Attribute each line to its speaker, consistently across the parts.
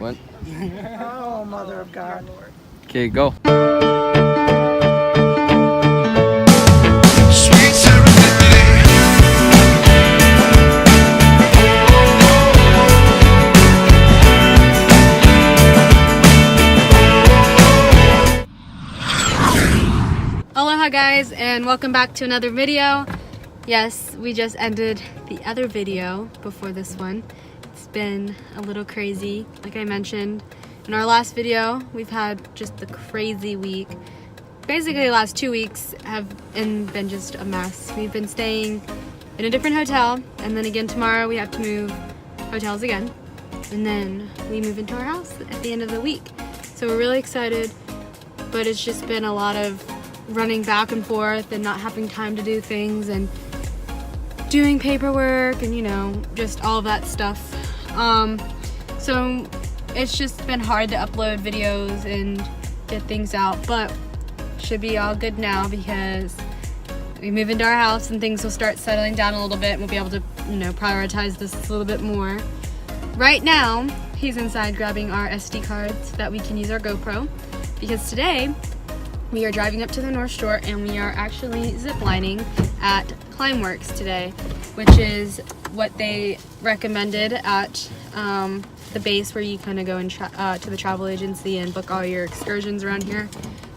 Speaker 1: What?
Speaker 2: Oh, Mother of God.
Speaker 1: Okay, go.
Speaker 3: Aloha guys, and welcome back to another video. Yes, we just ended the other video before this one. It's been a little crazy, like I mentioned. In our last video, we've had just a crazy week. Basically the last 2 weeks have been just a mess. We've been staying in a different hotel, and then again tomorrow we have to move hotels again. And then we move into our house at the end of the week. So we're really excited, but it's just been a lot of running back and forth and not having time to do things and doing paperwork and, you know, just all of that stuff. So it's just been hard to upload videos and get things out, but should be all good now because we move into our house and things will start settling down a little bit and we'll be able to, you know, prioritize this a little bit more. Right now, he's inside grabbing our SD cards so that we can use our GoPro, because today we are driving up to the North Shore and we are actually ziplining at Climeworks today, which is what they recommended at the base where you kind of go and to the travel agency and book all your excursions around here.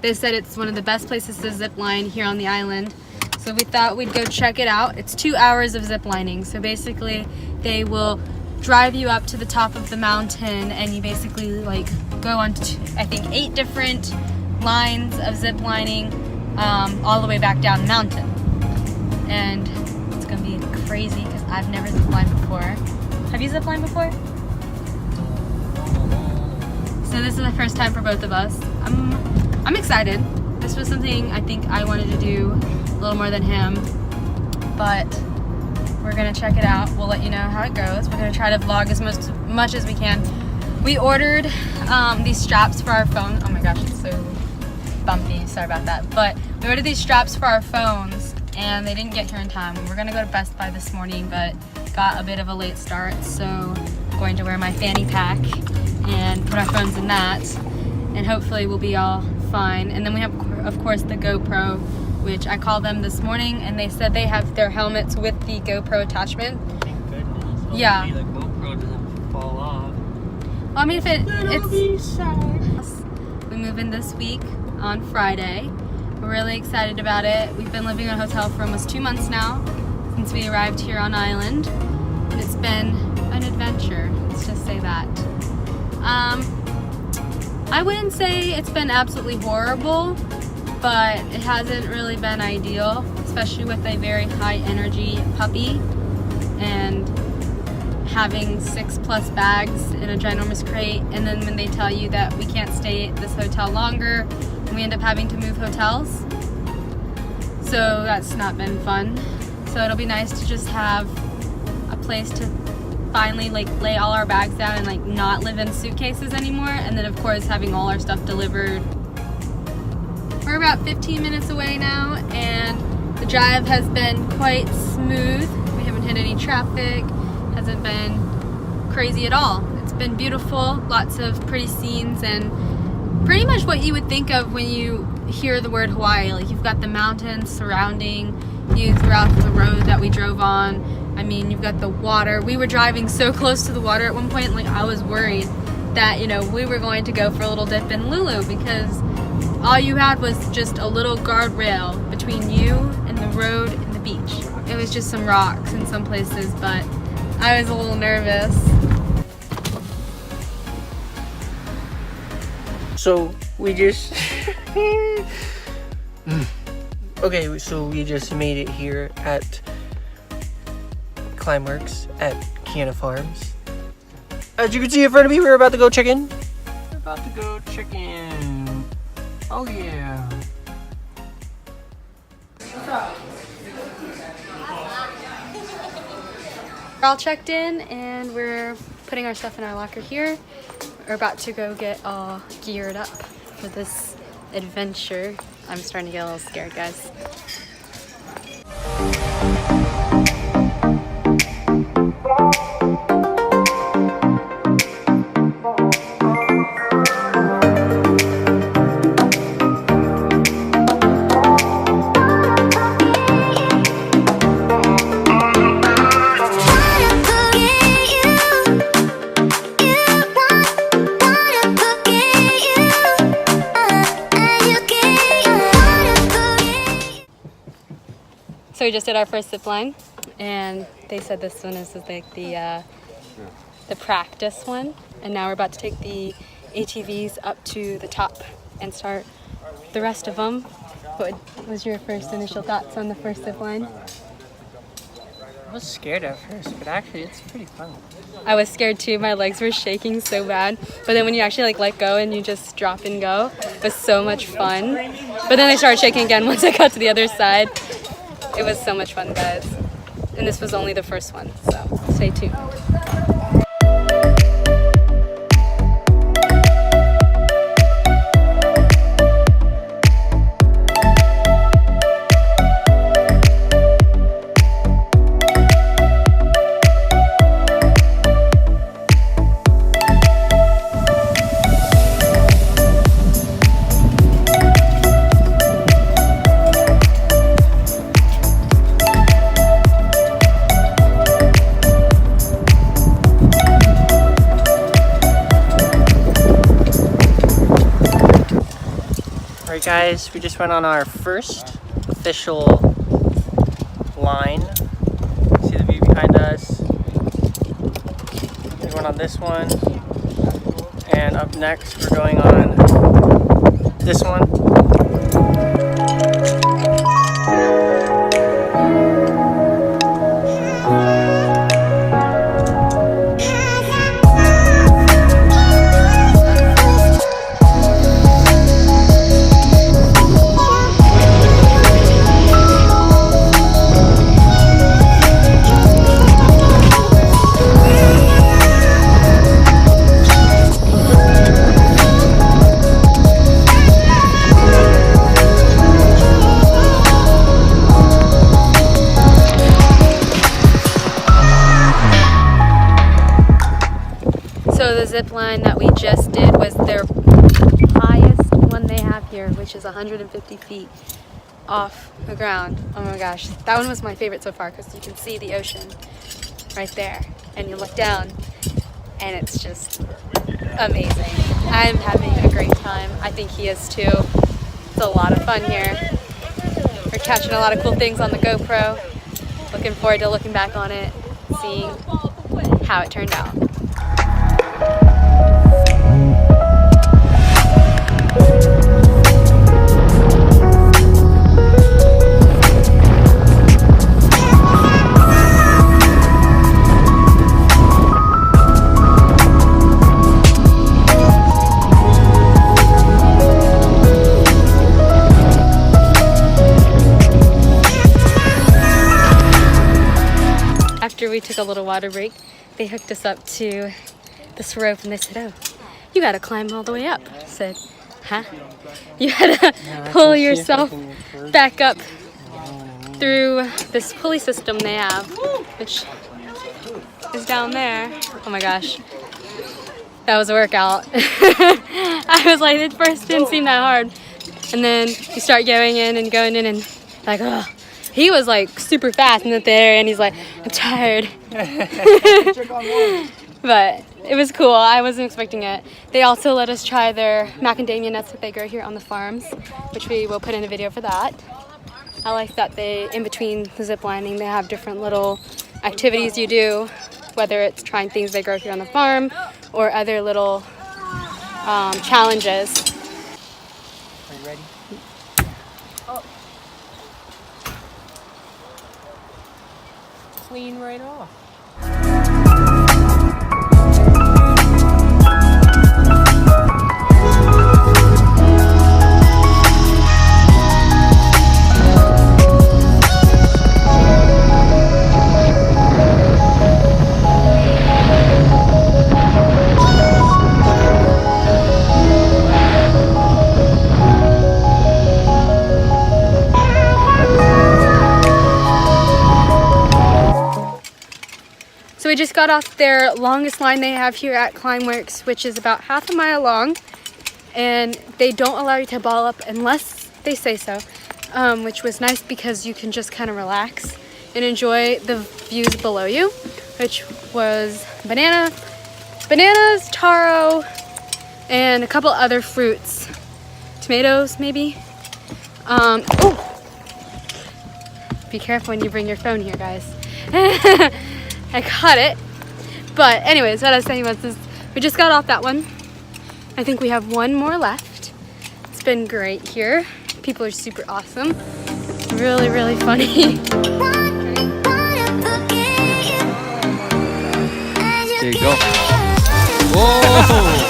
Speaker 3: They said it's one of the best places to zip line here on the island, so we thought we'd go check it out. It's 2 hours of zip lining, so basically they will drive you up to the top of the mountain and you basically like go on to, I think, 8 different lines of zip lining all the way back down the mountain. And it's gonna be crazy because I've never zip lined before. Have you zip lined before? So this is the first time for both of us. I'm excited. This was something I think I wanted to do a little more than him, but we're gonna check it out. We'll let you know how it goes. We're gonna try to vlog as much as we can. We ordered these straps for our phone. Oh my gosh, it's so bumpy, sorry about that. But we ordered these straps for our phones and they didn't get here in time. We're gonna go to Best Buy this morning, but got a bit of a late start, so I'm going to wear my fanny pack and put our phones in that, and hopefully we'll be all fine. And then we have, of course, the GoPro, which I called them this morning and they said they have their helmets with the GoPro attachment.
Speaker 4: Thank goodness. Hopefully
Speaker 3: Yeah.
Speaker 4: the GoPro doesn't fall off.
Speaker 3: Well, I mean, if we move in this week on Friday. We're really excited about it. We've been living in a hotel for almost 2 months now since we arrived here on island, and it's been an adventure, let's just say that. I wouldn't say it's been absolutely horrible, but it hasn't really been ideal, especially with a very high energy puppy and having 6+ bags in a ginormous crate, and then when they tell you that we can't stay at this hotel longer, we end up having to move hotels. So that's not been fun. So it'll be nice to just have a place to finally like lay all our bags down and like not live in suitcases anymore, and then of course having all our stuff delivered. We're about 15 minutes away now and the drive has been quite smooth. We haven't hit any traffic, hasn't been crazy at all. It's been beautiful, lots of pretty scenes and pretty much what you would think of when you hear the word Hawaii. Like, you've got the mountains surrounding you throughout the road that we drove on. I mean, you've got the water. We were driving so close to the water at one point, like I was worried that, you know, we were going to go for a little dip in Lulu, because all you had was just a little guardrail between you and the road and the beach. It was just some rocks in some places, but I was a little nervous.
Speaker 4: So we just okay, so we just made it here at Climeworks at Keana Farms. As you can see in front of me, we're about to go check in. We're about to go check in. Oh yeah.
Speaker 3: We're all checked in and we're putting our stuff in our locker here. We're about to go get all geared up for this adventure. I'm starting to get a little scared, guys. So we just did our first zip line, and they said this one is like the practice one, and now we're about to take the ATVs up to the top and start the rest of them. What was your first initial thoughts on the first zip line?
Speaker 4: I was scared at first, but actually it's pretty fun.
Speaker 3: I was scared too. My legs were shaking so bad. But then when you actually like let go and you just drop and go, it was so much fun. But then I started shaking again once I got to the other side. It was so much fun, guys. And this was only the first one, so stay tuned.
Speaker 4: Alright guys, we just went on our first official line. See the view behind us. We went on this one. And up next we're going on this one.
Speaker 3: So the zip line that we just did was their highest one they have here, which is 150 feet off the ground. Oh my gosh, that one was my favorite so far because you can see the ocean right there and you look down and it's just amazing. I'm having a great time. I think he is too. It's a lot of fun here. We're catching a lot of cool things on the GoPro. Looking forward to looking back on it, seeing how it turned out. After we took a little water break, they hooked us up to this rope and they said, "Oh, you gotta climb all the way up." I said, "Huh?" You had to pull yourself back up through this pulley system they have, which is down there. Oh my gosh, that was a workout. I was like, at first it didn't seem that hard, and then you start going in and like, oh. He was like super fast in there and he's like, "I'm tired." But it was cool. I wasn't expecting it. They also let us try their macadamia nuts that they grow here on the farms, which we will put in a video for that. I like that they, in between the zip lining, they have different little activities you do, whether it's trying things they grow here on the farm or other little challenges.
Speaker 4: Are you ready? Clean right off.
Speaker 3: So we just got off their longest line they have here at Climbworks, which is about half a mile long, and they don't allow you to ball up unless they say so, which was nice because you can just kind of relax and enjoy the views below you, which was bananas, taro, and a couple other fruits, tomatoes maybe. Be careful when you bring your phone here, guys. I caught it. But anyways, what I was saying was this, we just got off that one. I think we have one more left. It's been great here. People are super awesome. Really, really funny.
Speaker 4: There you go. Whoa!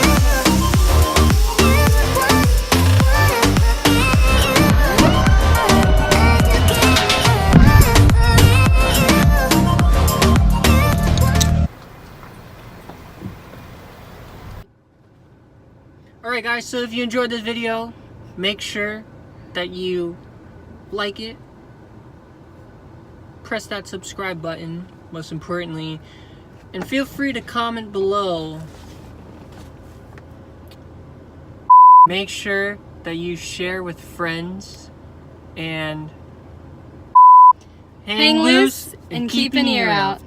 Speaker 4: Alright guys, so if you enjoyed this video, make sure that you like it, press that subscribe button, most importantly, and feel free to comment below. Make sure that you share with friends, and hang loose and keep an ear out.